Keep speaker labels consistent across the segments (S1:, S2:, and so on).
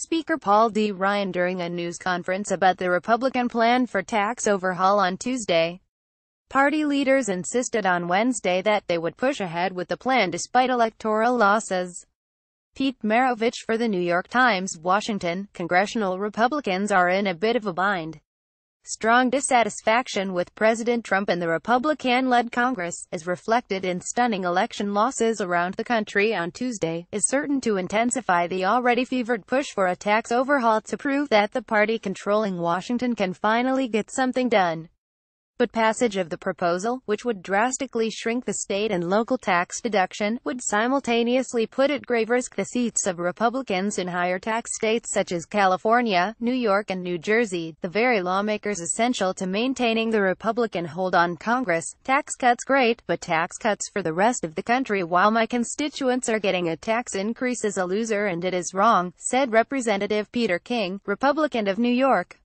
S1: Speaker Paul D. Ryan during a news conference about the Republican plan for tax overhaul on Tuesday. Party leaders insisted on Wednesday that they would push ahead with the plan despite electoral losses. Pete Maravich for the New York Times, Washington. Congressional Republicans are in a bit of a bind. Strong dissatisfaction with President Trump and the Republican-led Congress, as reflected in stunning election losses around the country on Tuesday, is certain to intensify the already fevered push for a tax overhaul to prove that the party controlling Washington can finally get something done. But passage of the proposal, which would drastically shrink the state and local tax deduction, would simultaneously put at grave risk the seats of Republicans in higher tax states such as California, New York and New Jersey, the very lawmakers essential to maintaining the Republican hold on Congress. Tax cuts great, but tax cuts for the rest of the country while my constituents are getting a tax increase is a loser and it is wrong, said Representative Peter King, Republican of New York.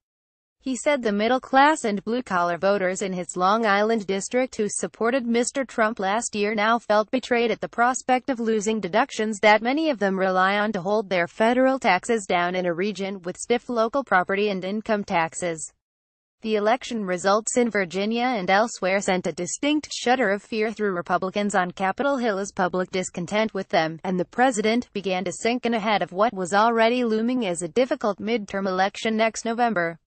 S1: He said the middle-class and blue-collar voters in his Long Island district who supported Mr. Trump last year now felt betrayed at the prospect of losing deductions that many of them rely on to hold their federal taxes down in a region with stiff local property and income taxes. The election results in Virginia and elsewhere sent a distinct shudder of fear through Republicans on Capitol Hill as public discontent with them, and the president, began to sink in ahead of what was already looming as a difficult midterm election next November.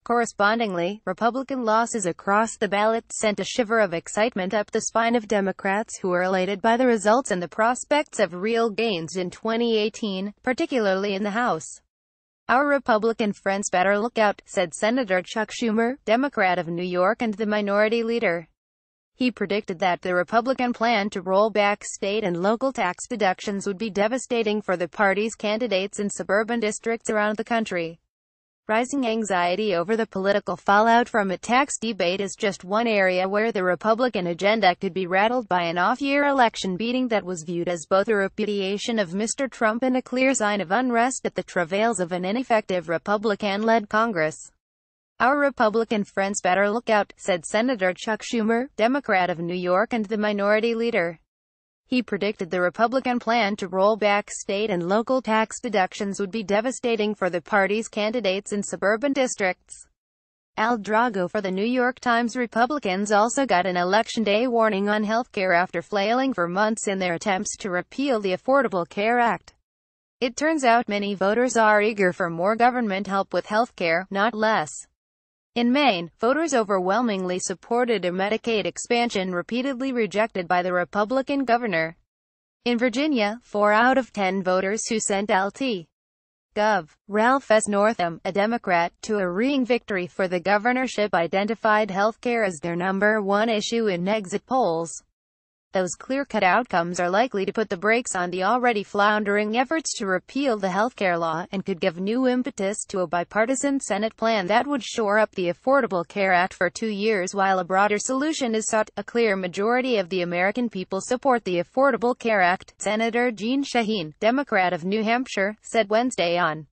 S1: Correspondingly, Republican losses across the ballot sent a shiver of excitement up the spine of Democrats who were elated by the results and the prospects of real gains in 2018, particularly in the House. "Our Republican friends better look out," said Senator Chuck Schumer, Democrat of New York and the minority leader. He predicted that the Republican plan to roll back state and local tax deductions would be devastating for the party's candidates in suburban districts around the country. Rising anxiety over the political fallout from a tax debate is just one area where the Republican agenda could be rattled by an off-year election beating that was viewed as both a repudiation of Mr. Trump and a clear sign of unrest at the travails of an ineffective Republican-led Congress. "Our Republican friends better look out," said Senator Chuck Schumer, Democrat of New York and the minority leader. He predicted the Republican plan to roll back state and local tax deductions would be devastating for the party's candidates in suburban districts. Al Drago for the New York Times. Republicans also got an Election Day warning on healthcare after flailing for months in their attempts to repeal the Affordable Care Act. It turns out many voters are eager for more government help with healthcare, not less. In Maine, voters overwhelmingly supported a Medicaid expansion repeatedly rejected by the Republican governor. In Virginia, 4 out of 10 voters who sent Lt. Gov. Ralph S. Northam, a Democrat, to a ringing victory for the governorship identified health care as their number one issue in exit polls. Those clear-cut outcomes are likely to put the brakes on the already floundering efforts to repeal the healthcare law, and could give new impetus to a bipartisan Senate plan that would shore up the Affordable Care Act for 2 years while a broader solution is sought. A clear majority of the American people support the Affordable Care Act, Senator Jeanne Shaheen, Democrat of New Hampshire, said Wednesday on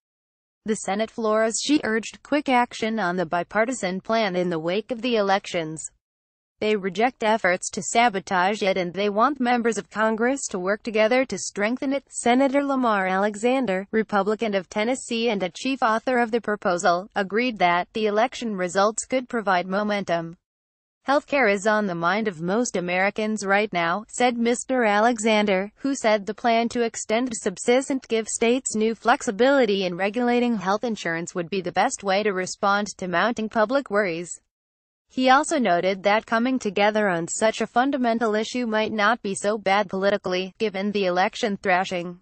S1: the Senate floor as she urged quick action on the bipartisan plan in the wake of the elections. They reject efforts to sabotage it and they want members of Congress to work together to strengthen it. Senator Lamar Alexander, Republican of Tennessee and a chief author of the proposal, agreed that the election results could provide momentum. "Healthcare is on the mind of most Americans right now," said Mr. Alexander, who said the plan to extend subsidies and give states new flexibility in regulating health insurance would be the best way to respond to mounting public worries. He also noted that coming together on such a fundamental issue might not be so bad politically, given the election thrashing.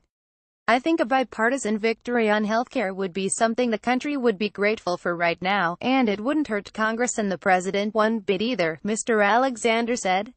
S1: "I think a bipartisan victory on healthcare would be something the country would be grateful for right now, and it wouldn't hurt Congress and the president one bit either," Mr. Alexander said.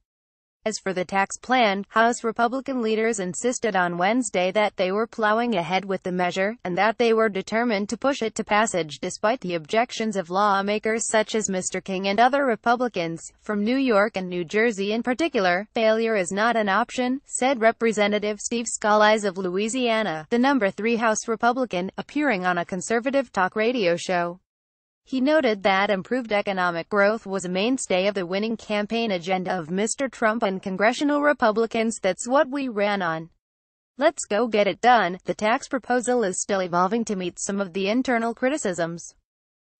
S1: As for the tax plan, House Republican leaders insisted on Wednesday that they were plowing ahead with the measure, and that they were determined to push it to passage despite the objections of lawmakers such as Mr. King and other Republicans, from New York and New Jersey in particular. "Failure is not an option," said Representative Steve Scalise of Louisiana, the number 3 House Republican, appearing on a conservative talk radio show. He noted that improved economic growth was a mainstay of the winning campaign agenda of Mr. Trump and congressional Republicans. "That's what we ran on. Let's go get it done. The tax proposal is still evolving to meet some of the internal criticisms,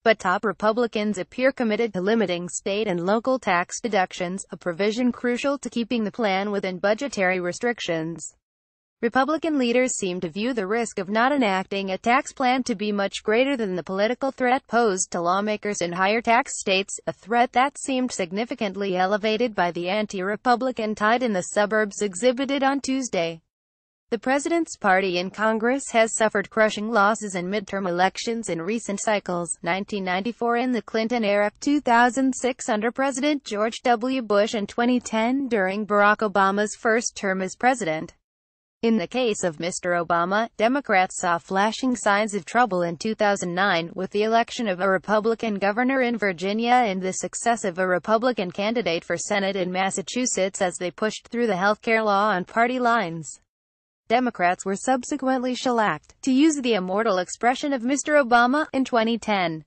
S1: but top Republicans appear committed to limiting state and local tax deductions, a provision crucial to keeping the plan within budgetary restrictions. Republican leaders seem to view the risk of not enacting a tax plan to be much greater than the political threat posed to lawmakers in higher tax states, a threat that seemed significantly elevated by the anti-Republican tide in the suburbs exhibited on Tuesday. The president's party in Congress has suffered crushing losses in midterm elections in recent cycles, 1994 in the Clinton era, 2006 under President George W. Bush, and 2010 during Barack Obama's first term as president. In the case of Mr. Obama, Democrats saw flashing signs of trouble in 2009, with the election of a Republican governor in Virginia and the success of a Republican candidate for Senate in Massachusetts as they pushed through the healthcare law on party lines. Democrats were subsequently shellacked, to use the immortal expression of Mr. Obama, in 2010.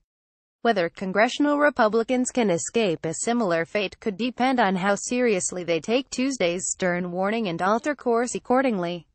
S1: Whether congressional Republicans can escape a similar fate could depend on how seriously they take Tuesday's stern warning and alter course accordingly.